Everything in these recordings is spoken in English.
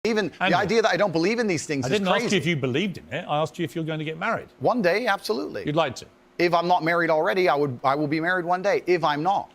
Even the idea that I don't believe in these things is crazy. I didn't ask you if you believed in it. I asked you if you're going to get married. One day, absolutely. You'd like to? If I'm not married already, I will be married one day. If I'm not.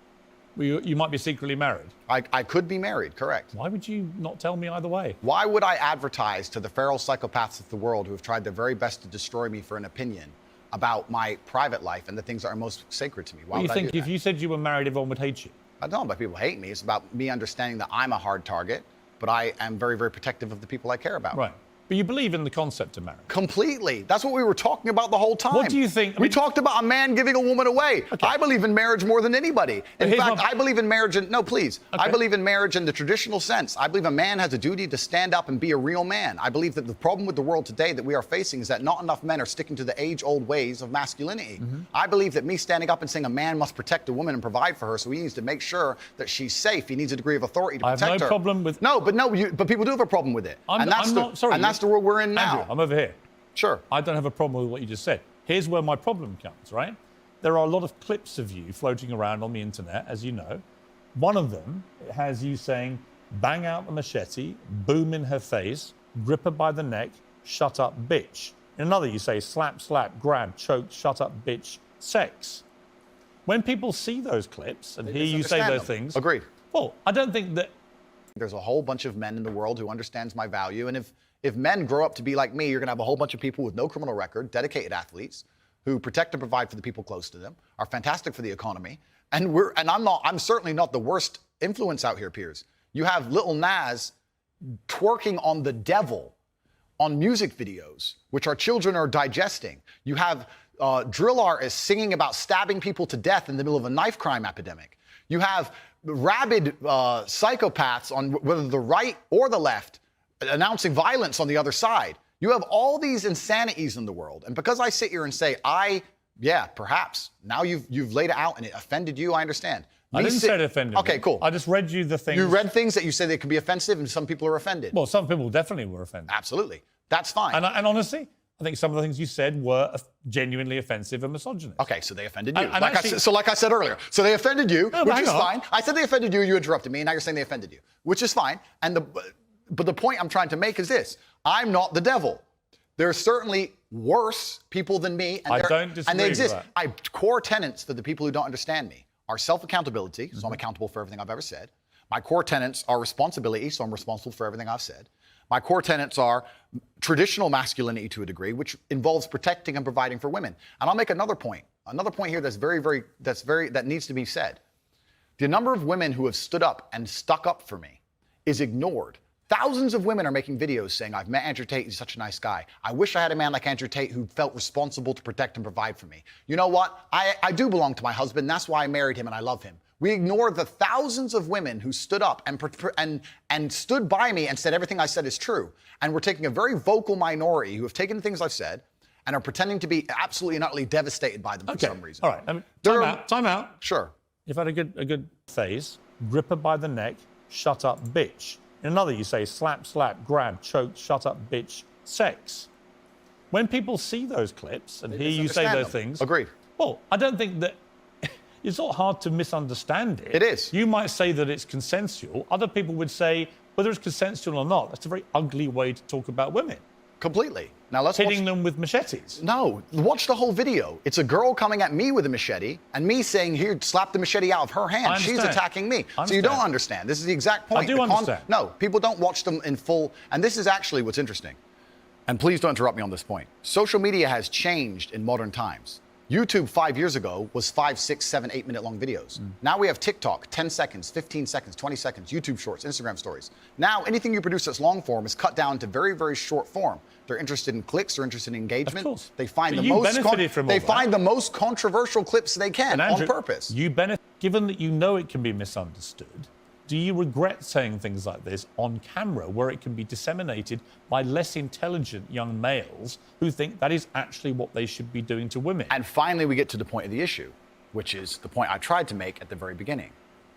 Well, you might be secretly married. I could be married, correct. Why would you not tell me either way? Why would I advertise to the feral psychopaths of the world who have tried their very best to destroy me for an opinion about my private life and the things that are most sacred to me? Why Well, you would I think do if that? you said you were married, everyone would hate you? I don't know about people hate me. It's about me understanding that I'm a hard target, but I am very, very protective of the people I care about. Right. But you believe in the concept of marriage? Completely. That's what we were talking about the whole time. What do you think? We talked about a man giving a woman away. Okay. I believe in marriage more than anybody. In here's fact, my- I believe in marriage in, no, please. Okay. I believe in marriage in the traditional sense. I believe a man has a duty to stand up and be a real man. I believe that the problem with the world today that we are facing is that not enough men are sticking to the age-old ways of masculinity. I believe that me standing up and saying a man must protect a woman and provide for her, so he needs to make sure that she's safe. He needs a degree of authority to I protect her. have no problem with... But people do have a problem with it. I'm not, sorry. And that's the world we're in now. Andrew, I'm over here. Sure. I don't have a problem with what you just said. Here's where my problem comes, right? There are a lot of clips of you floating around on the internet, as you know. One of them has you saying, bang out the machete, boom in her face, grip her by the neck, shut up, bitch. In another, you say, slap, slap, grab, choke, shut up, bitch, sex. When people see those clips and hear you say those things... Agreed. Well, I don't think that... There's a whole bunch of men in the world who understands my value, and if men grow up to be like me, you're going to have a whole bunch of people with no criminal record, dedicated athletes, who protect and provide for the people close to them, are fantastic for the economy, and I'm certainly not the worst influence out here, Piers. You have Lil Nas twerking on the devil on music videos, which our children are digesting. You have drill artists singing about stabbing people to death in the middle of a knife crime epidemic. You have rabid psychopaths on whether the right or the left announcing violence on the other side. You have all these insanities in the world. And because I sit here and say, yeah, perhaps, now you've laid it out and it offended you, I understand. I didn't say it offended Okay, me. cool. I just read you the things. You read things that you say they could be offensive and some people are offended. Well, some people definitely were offended. Absolutely. That's fine. And honestly, I think some of the things you said were genuinely offensive and misogynist. Okay, so they offended you. And like I said earlier. So they offended you, No, which is fine. I said they offended you, you interrupted me, and now you're saying they offended you, which is fine. But the point I'm trying to make is this. I'm not the devil. There are certainly worse people than me. And I don't disagree and they with exist. that. Core tenets for the people who don't understand me are self-accountability, so I'm accountable for everything I've ever said. My core tenets are responsibility, so I'm responsible for everything I've said. My core tenets are traditional masculinity to a degree, which involves protecting and providing for women. And I'll make another point here that needs to be said. The number of women who have stood up and stuck up for me is ignored. Thousands of women are making videos saying, I've met Andrew Tate, he's such a nice guy. I wish I had a man like Andrew Tate who felt responsible to protect and provide for me. You know what? I do belong to my husband, that's why I married him and I love him. We ignore the thousands of women who stood up and stood by me and said everything I said is true. And we're taking a very vocal minority who have taken things I've said and are pretending to be absolutely and utterly devastated by them for some reason. All right. Time out. Sure. You've had a good phase. Grip her by the neck, shut up, bitch. In another, you say slap, slap, grab, choke, shut up, bitch, sex. When people see those clips and hear you say those things... Agreed. Well, I don't think that... It's not hard to misunderstand it. It is. You might say that it's consensual. Other people would say, whether it's consensual or not, that's a very ugly way to talk about women. Completely. Now let's hitting them with machetes. No, watch the whole video. It's a girl coming at me with a machete and me saying, here, slap the machete out of her hand. She's attacking me. So you don't understand. This is the exact point. I do understand. No, people don't watch them in full. And this is actually what's interesting. And please don't interrupt me on this point. Social media has changed in modern times. YouTube 5 years ago was 5, 6, 7, 8 minute long videos. Now we have TikTok, 10 seconds, 15 seconds, 20 seconds, YouTube shorts, Instagram stories. Now anything you produce that's long form is cut down to very, very short form. They're interested in clicks, they're interested in engagement. Of course. They find the most controversial clips they can on purpose. You benefit, given that you know it can be misunderstood. Do you regret saying things like this on camera where it can be disseminated by less intelligent young males who think that is actually what they should be doing to women? And finally, we get to the point of the issue, which is the point I tried to make at the very beginning.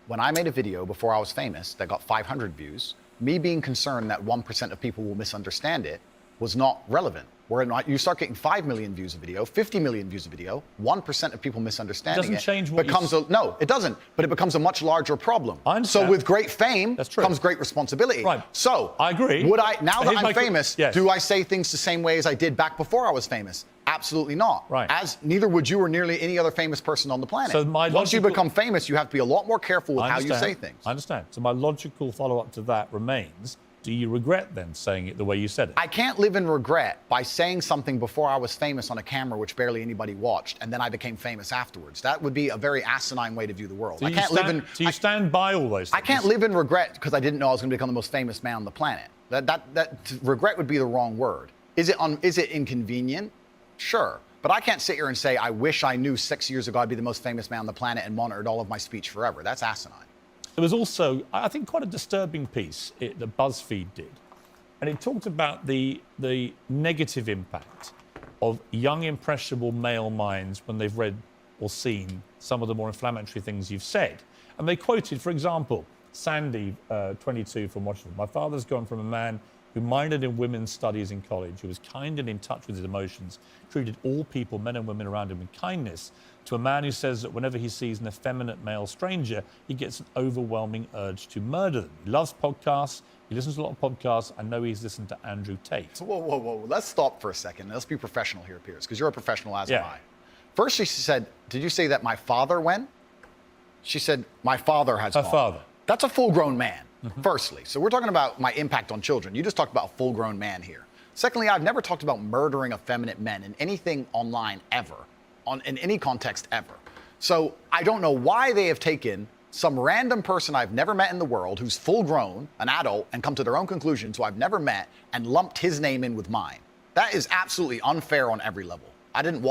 When I made a video before I was famous that got 500 views, me being concerned that 1% of people will misunderstand it, was not relevant. Where you start getting 5 million views a video, 50 million views a video, 1% of people misunderstanding It doesn't change what no, it doesn't. But it becomes a much larger problem. I understand. So with great fame comes great responsibility. Right. So I agree. Would I, now that Here's I'm famous, yes. do I say things the same way as I did back before I was famous? Absolutely not. Right. As neither would you or nearly any other famous person on the planet. So once you become famous, you have to be a lot more careful with how you say things. I understand. So my logical follow-up to that remains, do you regret then saying it the way you said it? I can't live in regret by saying something before I was famous on a camera which barely anybody watched, and then I became famous afterwards. That would be a very asinine way to view the world. So I can't live in. So you stand by all those things? I can't live in regret because I didn't know I was going to become the most famous man on the planet. Regret would be the wrong word. Is it inconvenient? Sure. But I can't sit here and say, I wish I knew 6 years ago I'd be the most famous man on the planet and monitored all of my speech forever. That's asinine. There was also, I think, quite a disturbing piece that BuzzFeed did. And it talked about the negative impact of young, impressionable male minds when they've read or seen some of the more inflammatory things you've said. And they quoted, for example, Sandy, 22, from Washington. My father's gone from a man who minored in women's studies in college, who was kind and in touch with his emotions, treated all people, men and women around him, with kindness, to a man who says that whenever he sees an effeminate male stranger, he gets an overwhelming urge to murder them. He loves podcasts. He listens to a lot of podcasts. I know he's listened to Andrew Tate. Whoa. Let's stop for a second. Let's be professional here, Piers, because you're a professional, as am I. First, she said, did you say that my father went? She said, my father has gone. Her father. That's a full-grown man, firstly. So we're talking about my impact on children. You just talked about a full-grown man here. Secondly, I've never talked about murdering effeminate men in anything online ever, in any context ever. So I don't know why they have taken some random person I've never met in the world who's full-grown, an adult, and come to their own conclusions who I've never met and lumped his name in with mine. That is absolutely unfair on every level. I didn't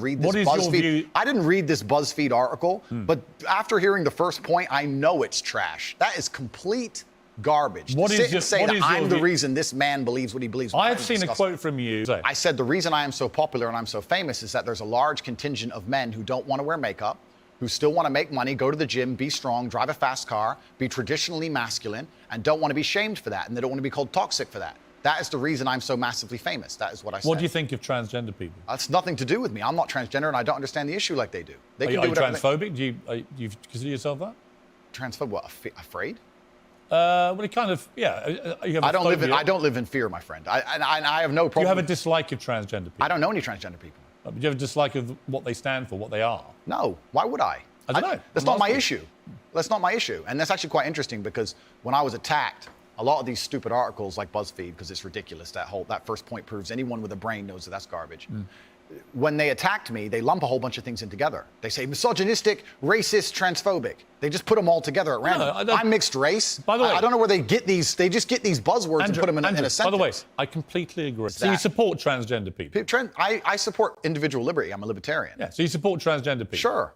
read this BuzzFeed. I didn't read this BuzzFeed article, but after hearing the first point, I know it's trash. That is complete garbage. I'm the reason this man believes what he believes. I have seen a quote from you. I said the reason I am so popular and I'm so famous is that there's a large contingent of men who don't want to wear makeup, who still want to make money, go to the gym, be strong, drive a fast car, be traditionally masculine, and don't want to be shamed for that, and they don't want to be called toxic for that. That is the reason I'm so massively famous. That is what I said. What do you think of transgender people? That's nothing to do with me. I'm not transgender, and I don't understand the issue like they do. Are you transphobic? Do you consider yourself that? Transphobic? What? Afraid? Well, it kind of, yeah. You have I don't live in fear, my friend. I have no problem. Do you have a dislike of transgender people? I don't know any transgender people. Do you have a dislike of what they stand for, what they are? No. Why would I? I don't know. That's not my issue. That's not my issue. And that's actually quite interesting because when I was attacked, a lot of these stupid articles like BuzzFeed, because it's ridiculous, that first point proves anyone with a brain knows that that's garbage. When they attacked me, they lump a whole bunch of things in together. They say misogynistic, racist, transphobic. They just put them all together at random. I'm mixed race. By the way, I don't know where they get these. They just get these buzzwords and put them in a sentence. By the way, I completely agree. So you support transgender people? I support individual liberty. I'm a libertarian. Yeah. So you support transgender people?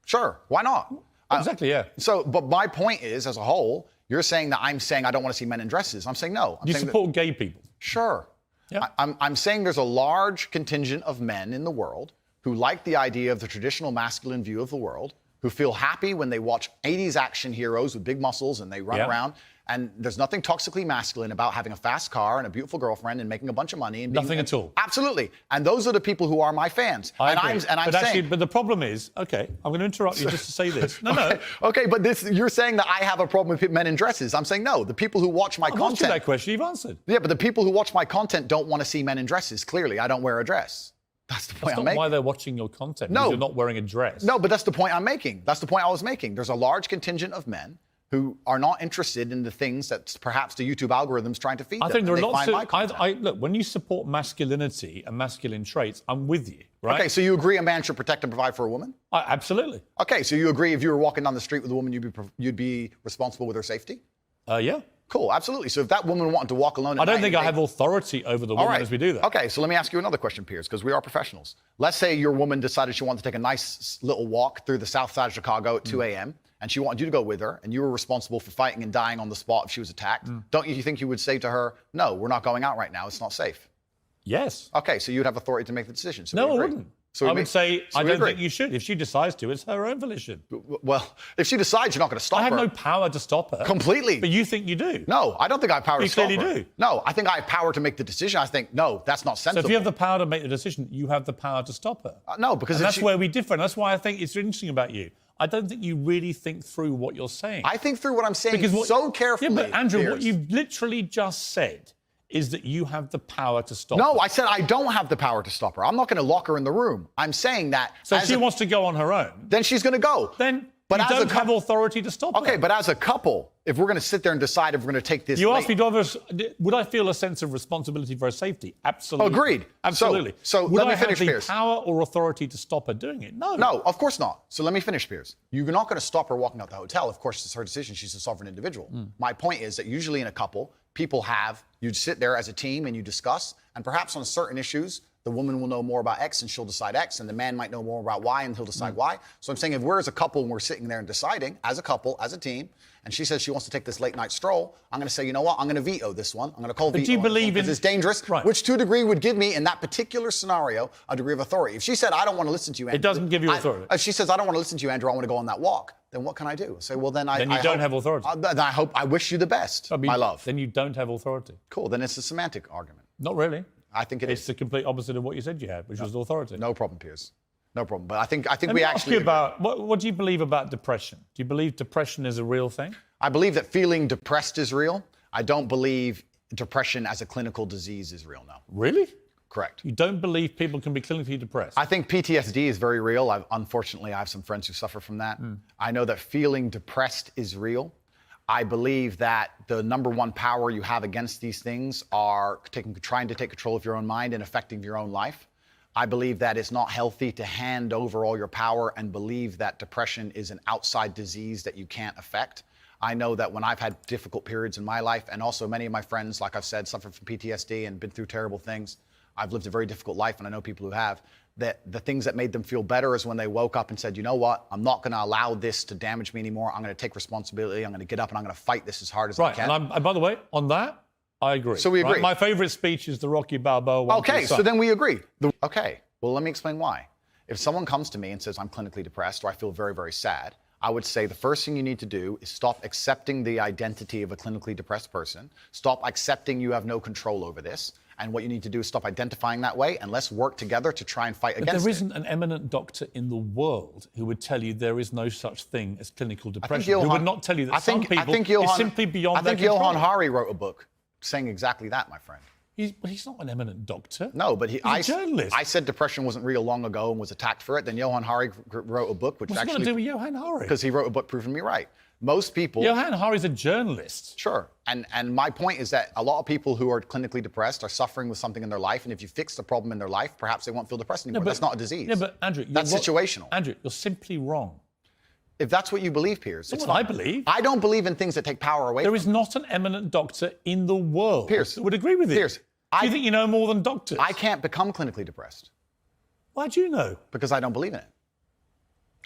Sure. Why not? Exactly. Yeah. So, but my point is, as a whole, you're saying that I'm saying I don't want to see men in dresses. I'm saying no. You support gay people? Sure. Yeah. I'm saying there's a large contingent of men in the world who like the idea of the traditional masculine view of the world, who feel happy when they watch 80s action heroes with big muscles and they run around. And there's nothing toxically masculine about having a fast car and a beautiful girlfriend and making a bunch of money. And nothing at all. Absolutely. And those are the people who are my fans. But the problem is, okay, I'm going to interrupt you just to say this. No. Okay, but you're saying that I have a problem with men in dresses. I'm saying no. The people who watch my content. I've asked you that question. You've answered. Yeah, but the people who watch my content don't want to see men in dresses. Clearly, I don't wear a dress. That's the point I'm making. That's not why they're watching your content. No. You're not wearing a dress. No, but that's the point I'm making. That's the point I was making. There's a large contingent of men who are not interested in the things that perhaps the YouTube algorithm's trying to feed them. I think there are lots of... Look, when you support masculinity and masculine traits, I'm with you, right? Okay, so you agree a man should protect and provide for a woman? Absolutely. Okay, so you agree if you were walking down the street with a woman, you'd be responsible with her safety? Yeah. Cool, absolutely. So if that woman wanted to walk alone I don't think I have authority over the woman as we do that. Okay, so let me ask you another question, Piers, because we are professionals. Let's say your woman decided she wanted to take a nice little walk through the south side of Chicago at 2 a.m., and she wanted you to go with her, and you were responsible for fighting and dying on the spot if she was attacked. Don't you think you would say to her, no, we're not going out right now, it's not safe? Yes. Okay, so you'd have authority to make the decision. So no, I wouldn't. So I would say I don't agree. think you should. If she decides to, it's her own volition. Well, if she decides, you're not going to stop her. I have no power to stop her. Completely. But you think you do. No, I don't think I have power to stop her. You clearly do. No, I think I have power to make the decision. I think, no, that's not So sensible. if you have the power to make the decision, you have the power to stop her. No, because And if that's she, where we differ. And that's why I think it's interesting about you. I don't think you really think through what you're saying. I think through what I'm saying Because so carefully. Yeah, but Andrew, what Piers. you've literally just said is that you have the power to stop her. No, I said I don't have the power to stop her. I'm not going to lock her in the room. I'm saying that. So if she wants to go on her own, then she's going to go. then But you as a don't have authority to stop her. Okay, but as a couple, if we're going to sit there and decide if we're going to take this. You asked me, would I feel a sense of responsibility for her safety? Absolutely. Agreed. Absolutely. So would let me I finish, have the Piers. power or authority to stop her doing it? No. No, of course not. So let me finish, Piers. You're not going to stop her walking out the hotel. Of course, it's her decision. She's a sovereign individual. My point is that usually in a couple, you sit there as a team and you discuss, and perhaps on certain issues, the woman will know more about X and she'll decide X, and the man might know more about Y and he'll decide Y. So I'm saying if we're as a couple and we're sitting there and deciding, as a couple, as a team, and she says she wants to take this late night stroll, I'm going to say, you know what, I'm going to veto this one. I'm going to call veto. do you believe because in- it's dangerous, Right. which to a degree would give me, in that particular scenario, a degree of authority. If she said, I don't want to listen to you, Andrew. It doesn't give you authority. If she says, I don't want to listen to you, Andrew, I want to go on that walk, then what can I do? Say, well, then Then you don't have authority. Then I wish you the best, my love. Then you don't have authority. Cool, then it's a semantic argument. Not really. I think It's the complete opposite of what you said you had, which was authority. No problem, Piers. No problem. But I think Let we me ask actually. you about what do you believe about depression? Do you believe depression is a real thing? I believe that feeling depressed is real. I don't believe depression as a clinical disease is real, no. Really? Correct. You don't believe people can be clinically depressed? I think PTSD is very real. Unfortunately, I have some friends who suffer from that. I know that feeling depressed is real. I believe that the number one power you have against these things are trying to take control of your own mind and affecting your own life. I believe that it's not healthy to hand over all your power and believe that depression is an outside disease that you can't affect. I know that when I've had difficult periods in my life, and also many of my friends, like I've said, suffer from PTSD and been through terrible things. I've lived a very difficult life, and I know people who have, that the things that made them feel better is when they woke up and said, you know what, I'm not going to allow this to damage me anymore. I'm going to take responsibility. I'm going to get up and I'm going to fight this as hard as I Right, can. and by the way, on that, I agree. So we agree. Right? My favorite speech is the Rocky Balboa one. to Okay, the so sun. then we agree. Okay, well, let me explain why. If someone comes to me and says, I'm clinically depressed or I feel very, very sad, I would say the first thing you need to do is stop accepting the identity of a clinically depressed person. Stop accepting you have no control over this. And what you need to do is stop identifying that way, and let's work together to try and fight But against there it. isn't an eminent doctor in the world who would tell you there is no such thing as clinical I think depression. Who would not tell you that some people it's simply beyond their control. Johann Hari wrote a book saying exactly that, my friend. He's not an eminent doctor. No, but he's a journalist. I said depression wasn't real long ago and was attacked for it. Then Johann Hari wrote a book, which What's it got to do with Johann Hari? because he wrote a book proving me right. Most people. Johann Hari's a journalist. Sure. And my point is that a lot of people who are clinically depressed are suffering with something in their life. And if you fix the problem in their life, perhaps they won't feel depressed anymore. That's not a disease. Yeah, but Andrew, that's situational. Andrew, you're simply wrong. If that's what you believe, Piers. That's what I believe. I don't believe in things that take power away There from is not an eminent doctor in the world Piers, that would agree with you. Piers, do you think you know more than doctors? I can't become clinically depressed Why do you know? because I don't believe in it.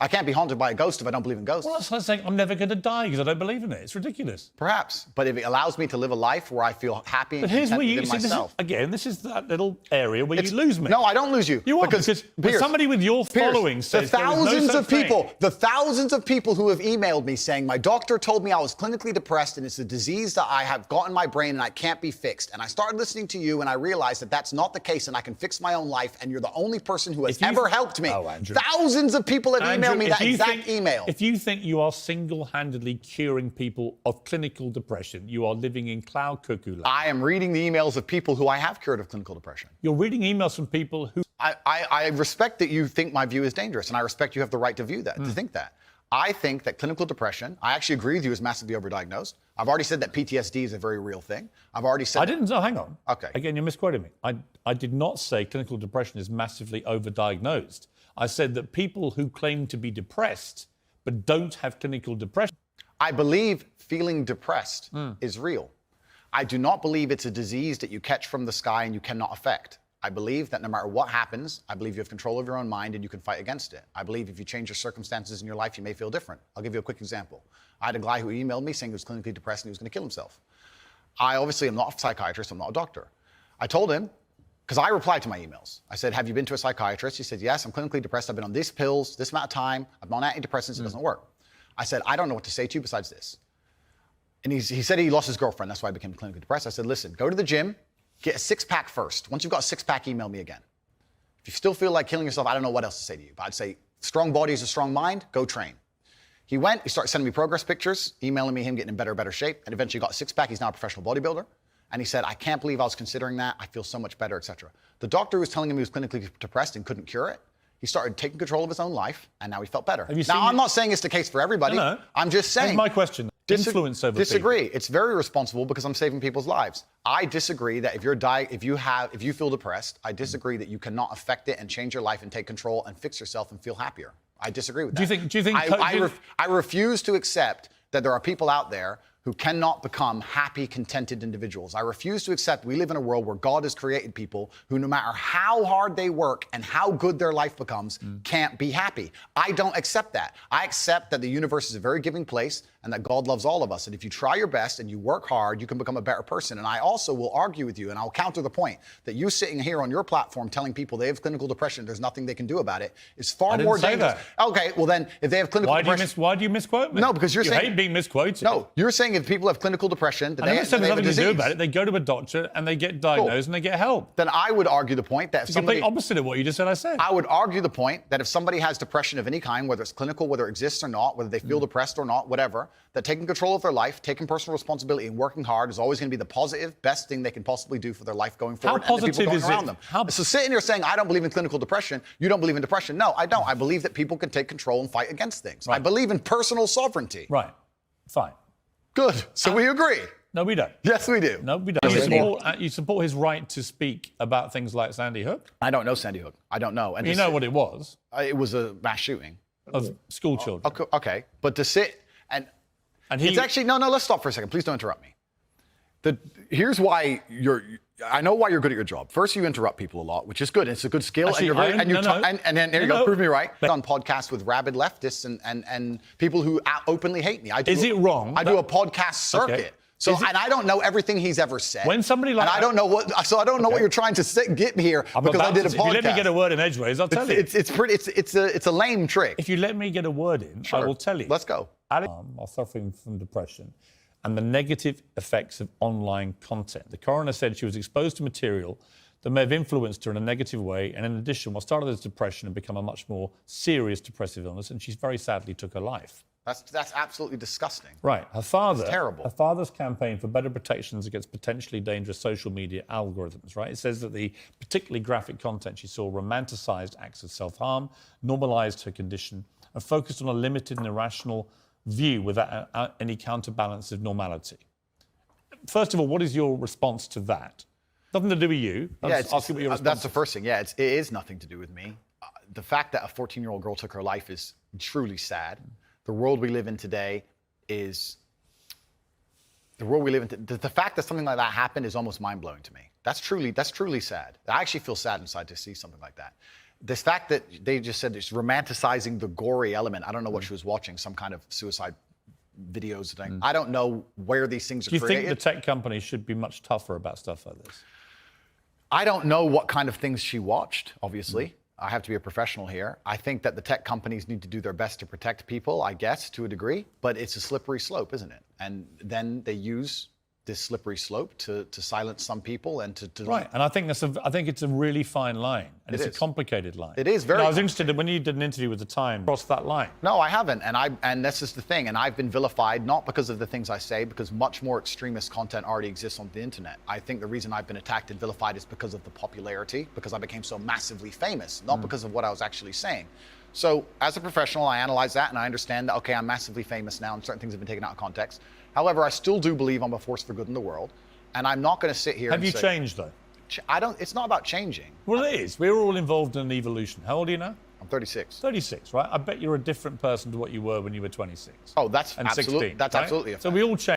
I can't be haunted by a ghost if I don't believe in ghosts. Well, that's like saying I'm never going to die because I don't believe in it. It's ridiculous. Perhaps, but if it allows me to live a life where I feel happy and But here's content where you within see, myself. this is that little area where you lose me. No, I don't lose you. You are, because Piers, somebody with your following says the there is no thousands such of people, thing. the thousands of people who have emailed me saying my doctor told me I was clinically depressed and it's a disease that I have got in my brain and I can't be fixed. And I started listening to you and I realized that that's not the case and I can fix my own life and you're the only person who has ever helped me. Oh, Andrew. Thousands of people have Andrew, emailed me that exact email. If you think you are single-handedly curing people of clinical depression, you are living in cloud cuckoo land. I am reading the emails of people who I have cured of clinical depression. You're reading emails from people who... I respect that you think my view is dangerous, and I respect you have the right to view that, to think that. I think that clinical depression, I actually agree with you, is massively overdiagnosed. I've already said that PTSD is a very real thing. I've already said... I didn't... No, hang on. Okay. Again, you're misquoting me. I did not say clinical depression is massively overdiagnosed. I said that people who claim to be depressed but don't have clinical depression... I believe feeling depressed is real. I do not believe it's a disease that you catch from the sky and you cannot affect. I believe that no matter what happens, I believe you have control of your own mind and you can fight against it. I believe if you change your circumstances in your life, you may feel different. I'll give you a quick example. I had a guy who emailed me saying he was clinically depressed and he was going to kill himself. I obviously am not a psychiatrist, I'm not a doctor. I told him, because I replied to my emails. I said, have you been to a psychiatrist? He said, yes, I'm clinically depressed. I've been on these pills, this amount of time. I'm on antidepressants. It doesn't work. I said, I don't know what to say to you besides this. And he said he lost his girlfriend. That's why I became clinically depressed. I said, listen, go to the gym, get a six-pack first. Once you've got a six-pack, email me again. If you still feel like killing yourself, I don't know what else to say to you. But I'd say, strong body is a strong mind, go train. He went, he started sending me progress pictures, emailing me him getting in better shape, and eventually got a six-pack. He's now a professional bodybuilder. And he said, I can't believe I was considering that. I feel so much better, etc. The doctor was telling him he was clinically depressed and couldn't cure it. He started taking control of his own life, and now he felt better. Now, I'm not saying it's the case for everybody. No. I'm just saying. Here's my question. Influence over Disagree. people. It's very responsible because I'm saving people's lives. I disagree that if you feel depressed, I disagree that you cannot affect it and change your life and take control and fix yourself and feel happier. I disagree with that. Do you think I refuse to accept that there are people out there who cannot become happy, contented individuals. I refuse to accept we live in a world where God has created people who, no matter how hard they work and how good their life becomes, can't be happy. I don't accept that. I accept that the universe is a very giving place and that God loves all of us. And if you try your best and you work hard, you can become a better person. And I also will argue with you, and I'll counter the point that you sitting here on your platform telling people they have clinical depression, there's nothing they can do about it, is far more dangerous. Okay, well then, if they have clinical depression... Why do you misquote me? No, because you're saying... You hate being misquoted. No, you're saying if people have clinical depression, that I never said they there's have a nothing to disease. do about it. They go to a doctor and they get diagnosed and they get help. Then I would argue the point that if It's the somebody... complete opposite of what you just said I said. I would argue the point that if somebody has depression of any kind, whether it's clinical, whether it exists or not, whether they feel depressed or not, whatever, that taking control of their life, taking personal responsibility and working hard is always going to be the positive, best thing they can possibly do for their life going forward. How positive and the people is going around it? them. So sitting here saying, I don't believe in clinical depression, you don't believe in depression. No, I don't. I believe that people can take control and fight against things. Right. I believe in personal sovereignty. Right. Fine. Good. So we agree. No, we don't. Yes, we do. No, we don't. You support his right to speak about things like Sandy Hook? I don't know Sandy Hook. I don't know. And you know what it was? It was a mass shooting. Of school children. Okay. But to sit and it's actually, no, let's stop for a second. Please don't interrupt me. Here's why I know why you're good at your job. First, you interrupt people a lot, which is good. It's a good skill. Actually, and then there you go, prove me right. On podcasts with rabid leftists and people who openly hate me. Is it wrong? I do a podcast circuit. Okay. So, and I don't know everything he's ever said. When somebody like and I don't know what you're trying to get me here because I did a podcast. If you let me get a word in edgeways, I'll tell you. It's a lame trick. If you let me get a word in, I will tell you. Let's go. Alex are suffering from depression and the negative effects of online content. The coroner said she was exposed to material that may have influenced her in a negative way, and in addition, what started as depression had become a much more serious depressive illness, and she very sadly took her life. That's absolutely disgusting. Right. Her father. It's terrible. Her father's campaign for better protections against potentially dangerous social media algorithms, right? It says that the particularly graphic content she saw romanticized acts of self-harm, normalized her condition, and focused on a limited and irrational view without any counterbalance of normality. First of all, what is your response to that? Nothing to do with you. That's the first thing. Yeah, it is nothing to do with me. The fact that a 14-year-old girl took her life is truly sad. The world we live in today is the world we live in. The fact that something like that happened is almost mind-blowing to me. That's truly sad. I actually feel sad inside to see something like that. This fact that they just said it's romanticizing the gory element. I don't know what she was watching, some kind of suicide videos thing. I don't know where these things are created. Do you think the tech companies should be much tougher about stuff like this? I don't know what kind of things she watched, obviously. I have to be a professional here. I think that the tech companies need to do their best to protect people, I guess, to a degree, but it's a slippery slope, isn't it? And then they use this slippery slope to silence some people and to right. And I think it's a really fine line, and it's a complicated line. It is very. I was interested when you did an interview with the Times. Crossed that line. No, I haven't, and this is the thing. And I've been vilified not because of the things I say, because much more extremist content already exists on the internet. I think the reason I've been attacked and vilified is because of the popularity, because I became so massively famous, not because of what I was actually saying. So as a professional, I analyze that and I understand that, okay, I'm massively famous now and certain things have been taken out of context. However, I still do believe I'm a force for good in the world. And I'm not going to sit here and say... Have you changed, though? It's not about changing. Well, it is. We're all involved in an evolution. How old are you now? I'm 36. 36, right? I bet you're a different person to what you were when you were 26. Oh, that's absolutely. 16, that's right? Absolutely a fact. So we all change.